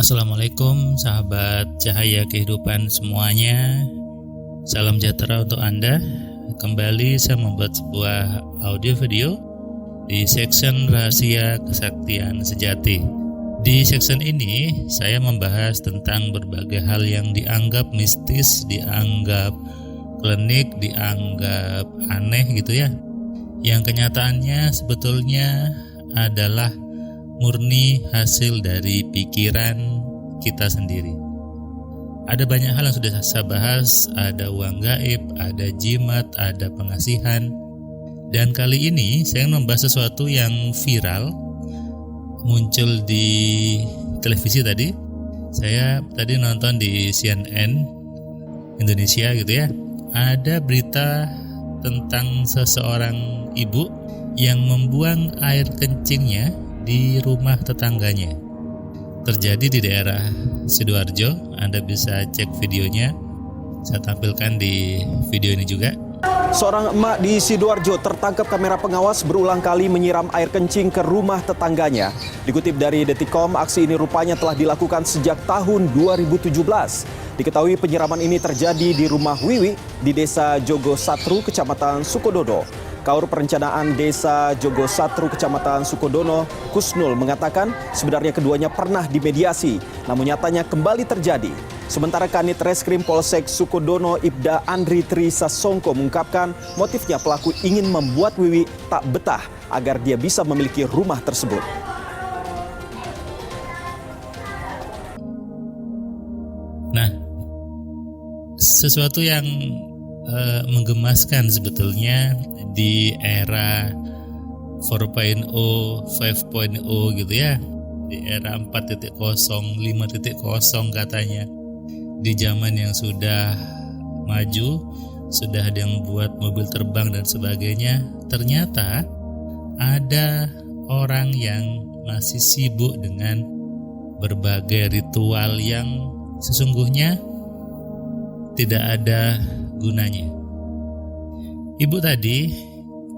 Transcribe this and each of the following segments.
Assalamualaikum sahabat cahaya kehidupan semuanya. Salam sejahtera untuk Anda. Kembali saya membuat sebuah audio video di section rahasia kesaktian sejati. Di section ini saya membahas tentang berbagai hal yang dianggap mistis, dianggap klinik, dianggap aneh gitu ya. Yang kenyataannya sebetulnya adalah murni hasil dari pikiran kita sendiri. Ada banyak hal yang sudah saya bahas, ada uang gaib, ada jimat, ada pengasihan. Dan kali ini saya membahas sesuatu yang viral, muncul di televisi tadi. Saya tadi nonton di CNN Indonesia gitu ya. Ada berita tentang seseorang ibu yang membuang air kencingnya di rumah tetangganya. Terjadi di daerah Sidoarjo. Anda bisa cek videonya. Saya tampilkan di video ini juga. Seorang emak di Sidoarjo tertangkap kamera pengawas berulang kali menyiram air kencing ke rumah tetangganya. Dikutip dari Detikcom, aksi ini rupanya telah dilakukan sejak tahun 2017. Diketahui penyiraman ini terjadi di rumah Wiwi di Desa Jogosatru, Kecamatan Sukodono. Kaur Perencanaan Desa Jogosatru, Kecamatan Sukodono, Kusnul mengatakan sebenarnya keduanya pernah dimediasi, namun nyatanya kembali terjadi. Sementara Kanit Reskrim Polsek Sukodono Ibda Andri Tri Sasongko mengungkapkan motifnya pelaku ingin membuat Wiwi tak betah agar dia bisa memiliki rumah tersebut. Nah, sesuatu yang menggemaskan sebetulnya di era 4.0, 5.0 gitu ya, di era 4.0, 5.0 katanya. Di zaman yang sudah maju, sudah ada yang buat mobil terbang dan sebagainya, ternyata ada orang yang masih sibuk dengan berbagai ritual yang sesungguhnya tidak ada gunanya. Ibu tadi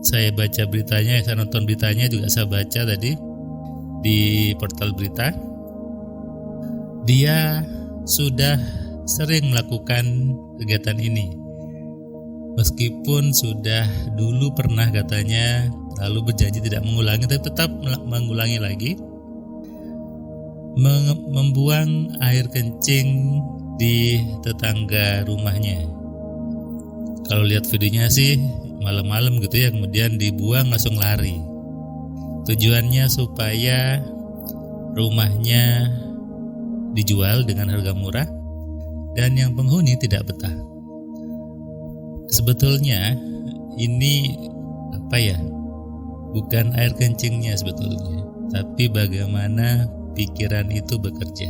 saya baca beritanya, saya nonton beritanya juga saya baca tadi di portal berita. Dia sudah sering melakukan kegiatan ini. Meskipun sudah dulu pernah katanya lalu berjanji tidak mengulangi, tapi tetap mengulangi lagi. Membuang air kencing di tetangga rumahnya. Kalau lihat videonya sih malam-malam gitu ya, kemudian dibuang langsung lari. Tujuannya supaya rumahnya dijual dengan harga murah dan yang penghuni tidak betah. Sebetulnya ini bukan air kencingnya sebetulnya, tapi bagaimana pikiran itu bekerja.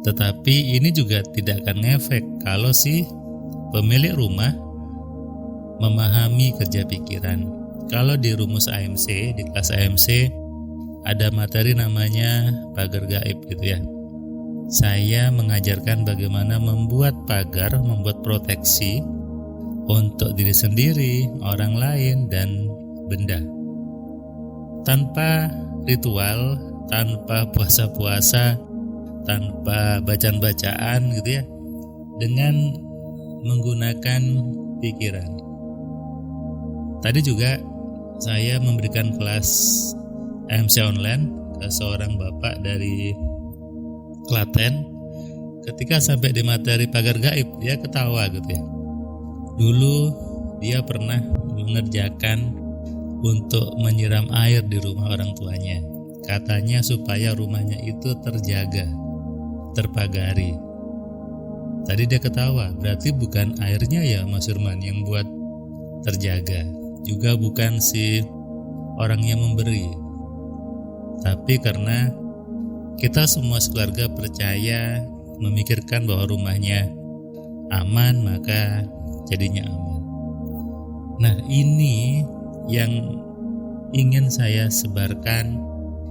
Tetapi ini juga tidak akan ngefek kalau si pemilik rumah memahami kerja pikiran. Kalau di rumus AMC, di kelas AMC ada materi namanya pagar gaib gitu ya. Saya mengajarkan bagaimana membuat pagar, membuat proteksi untuk diri sendiri, orang lain, dan benda. Tanpa ritual, tanpa puasa-puasa, tanpa bacaan-bacaan gitu ya, dengan menggunakan pikiran. Tadi juga saya memberikan kelas AMC online ke seorang bapak dari Klaten. Ketika sampai di materi pagar gaib, dia ketawa gitu ya. Dulu dia pernah mengerjakan untuk menyiram air di rumah orang tuanya. Katanya supaya rumahnya itu terjaga, terpagari. Tadi dia ketawa, berarti bukan airnya ya Mas Firman yang buat terjaga, juga bukan si orang yang memberi, tapi karena kita semua sekeluarga percaya, memikirkan bahwa rumahnya aman, maka jadinya aman. Nah, ini yang ingin saya sebarkan,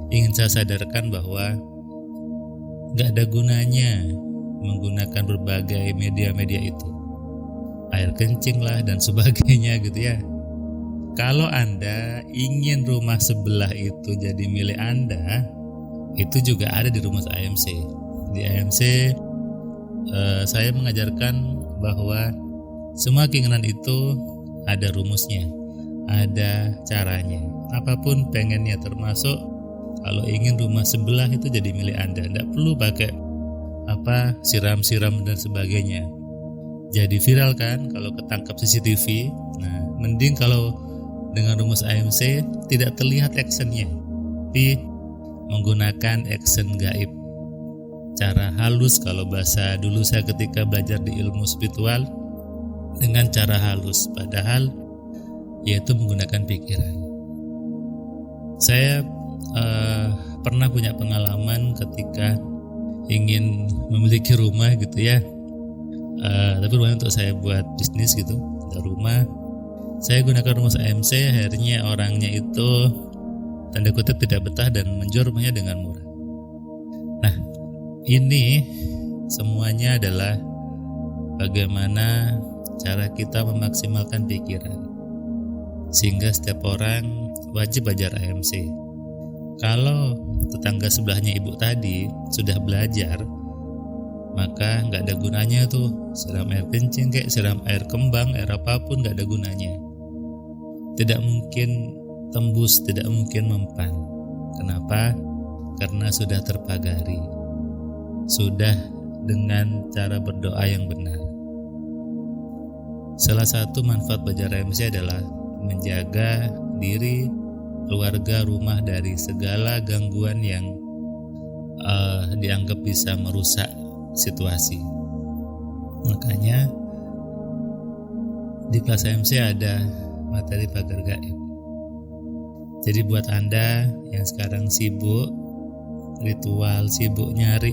ingin saya sadarkan bahwa gak ada gunanya menggunakan berbagai media-media itu, air kencing lah dan sebagainya gitu ya. Kalau Anda ingin rumah sebelah itu jadi milik Anda, Itu juga ada di rumus AMC. Di AMC saya mengajarkan bahwa semua keinginan itu ada rumusnya, ada caranya. Apapun pengennya, termasuk kalau ingin rumah sebelah itu jadi milik Anda, tidak perlu pakai siram-siram dan sebagainya. Jadi viral kan kalau ketangkap CCTV. Nah, mending kalau dengan rumus AMC tidak terlihat actionnya, tapi menggunakan action gaib. Cara halus, kalau bahasa dulu saya ketika belajar di ilmu spiritual, dengan cara halus, padahal yaitu menggunakan pikiran. Saya pernah punya pengalaman ketika ingin memiliki rumah gitu ya, tapi rumah untuk saya buat bisnis gitu, ada rumah. Saya gunakan rumus AMC, akhirnya orangnya itu tanda kutip tidak betah dan menjual rumahnya dengan murah. Nah, ini semuanya adalah bagaimana cara kita memaksimalkan pikiran, sehingga setiap orang wajib belajar AMC. Kalau tetangga sebelahnya ibu tadi sudah belajar, maka nggak ada gunanya tuh siram air kencing kayak siram air kembang, air apapun nggak ada gunanya. Tidak mungkin tembus, tidak mungkin mempan. Kenapa? Karena sudah terpagari, sudah dengan cara berdoa yang benar. Salah satu manfaat belajar AMC adalah menjaga diri, keluarga, rumah dari segala gangguan yang dianggap bisa merusak situasi. Makanya di kelas AMC ada materi pagar gaib. Jadi buat Anda yang sekarang sibuk ritual, sibuk nyari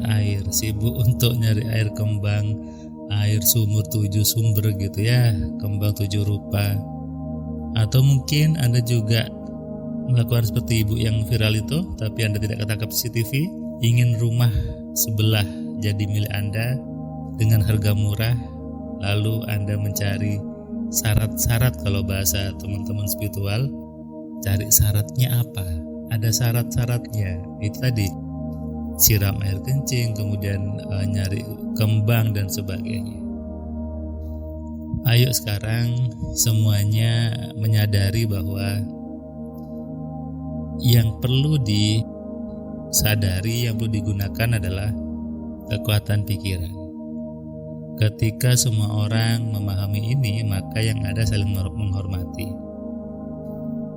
air, sibuk untuk nyari air kembang, air sumur 7 sumber gitu ya, kembang 7 rupa. Atau mungkin Anda juga melakukan seperti ibu yang viral itu, tapi Anda tidak ketangkap CCTV, ingin rumah sebelah jadi milik Anda dengan harga murah, lalu Anda mencari syarat-syarat. Kalau bahasa teman-teman spiritual, cari syaratnya apa? Ada syarat-syaratnya. Itu tadi, siram air kencing, kemudian nyari kembang dan sebagainya. Ayo sekarang semuanya menyadari bahwa yang perlu disadari, yang perlu digunakan adalah kekuatan pikiran. Ketika semua orang memahami ini, maka yang ada saling menghormati.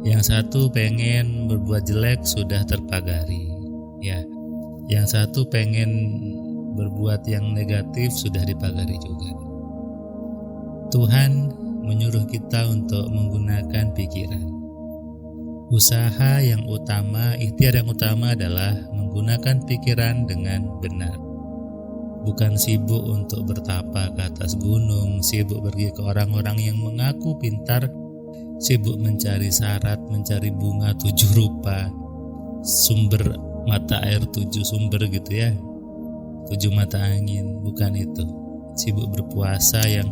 Yang satu pengen berbuat jelek sudah terpagari, ya. Yang satu pengen berbuat yang negatif sudah dipagari juga. Tuhan menyuruh kita untuk menggunakan pikiran. Usaha yang utama, ikhtiar yang utama adalah menggunakan pikiran dengan benar. Bukan sibuk untuk bertapa ke atas gunung, sibuk pergi ke orang-orang yang mengaku pintar, sibuk mencari syarat, mencari bunga 7 rupa, sumber mata air 7 sumber gitu ya, 7 mata angin. Bukan itu. Sibuk berpuasa yang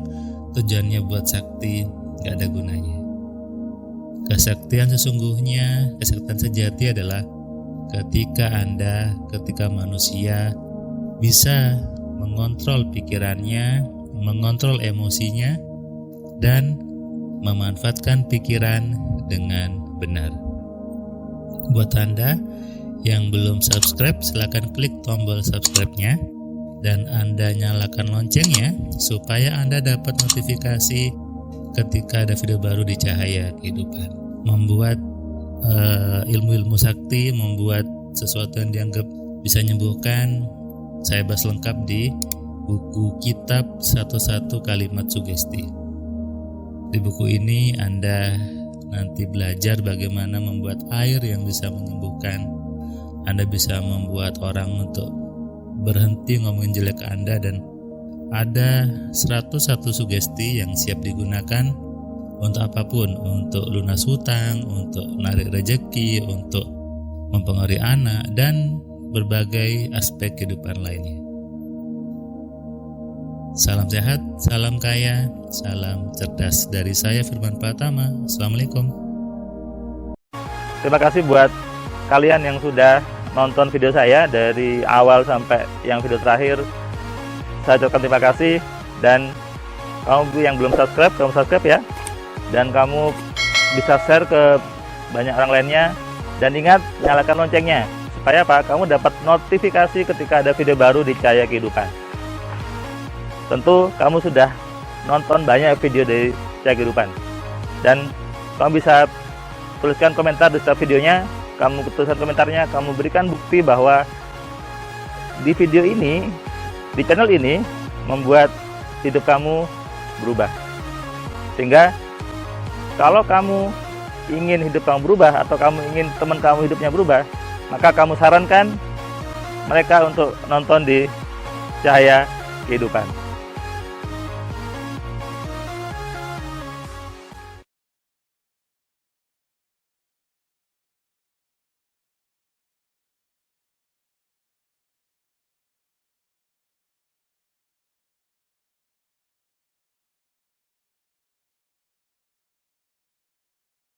tujuannya buat sakti, gak ada gunanya. Kesaktian sesungguhnya, kesaktian sejati adalah ketika manusia bisa mengontrol pikirannya, mengontrol emosinya, dan memanfaatkan pikiran dengan benar. Buat Anda yang belum subscribe, silakan klik tombol subscribe-nya dan Anda nyalakan loncengnya supaya Anda dapat notifikasi ketika ada video baru di Cahaya Kehidupan. Membuat ilmu-ilmu sakti, membuat sesuatu yang dianggap bisa menyembuhkan, saya bahas lengkap di buku kitab 11 kalimat sugesti. Di buku ini Anda nanti belajar bagaimana membuat air yang bisa menyembuhkan. Anda bisa membuat orang untuk berhenti ngomongin jelek ke Anda, dan ada 101 sugesti yang siap digunakan untuk apapun, untuk lunas hutang, untuk narik rezeki, untuk mempengaruhi anak, dan berbagai aspek kehidupan lainnya. Salam sehat, salam kaya, salam cerdas dari saya Firman Pratama. Assalamualaikum. Terima kasih buat kalian yang sudah nonton video saya dari awal sampai yang video terakhir. Saya ucapkan terima kasih, dan kamu yang belum subscribe, kamu subscribe ya. Dan kamu bisa share ke banyak orang lainnya, dan ingat nyalakan loncengnya supaya apa? Kamu dapat notifikasi ketika ada video baru di Cahaya Kehidupan. Tentu kamu sudah nonton banyak video dari Cahaya Kehidupan, dan kamu bisa tuliskan komentar di setiap videonya. Kamu tuliskan komentarnya, kamu berikan bukti bahwa di video ini, di channel ini membuat hidup kamu berubah. Sehingga kalau kamu ingin hidup kamu berubah, atau kamu ingin teman kamu hidupnya berubah, maka kamu sarankan mereka untuk nonton di Cahaya Kehidupan.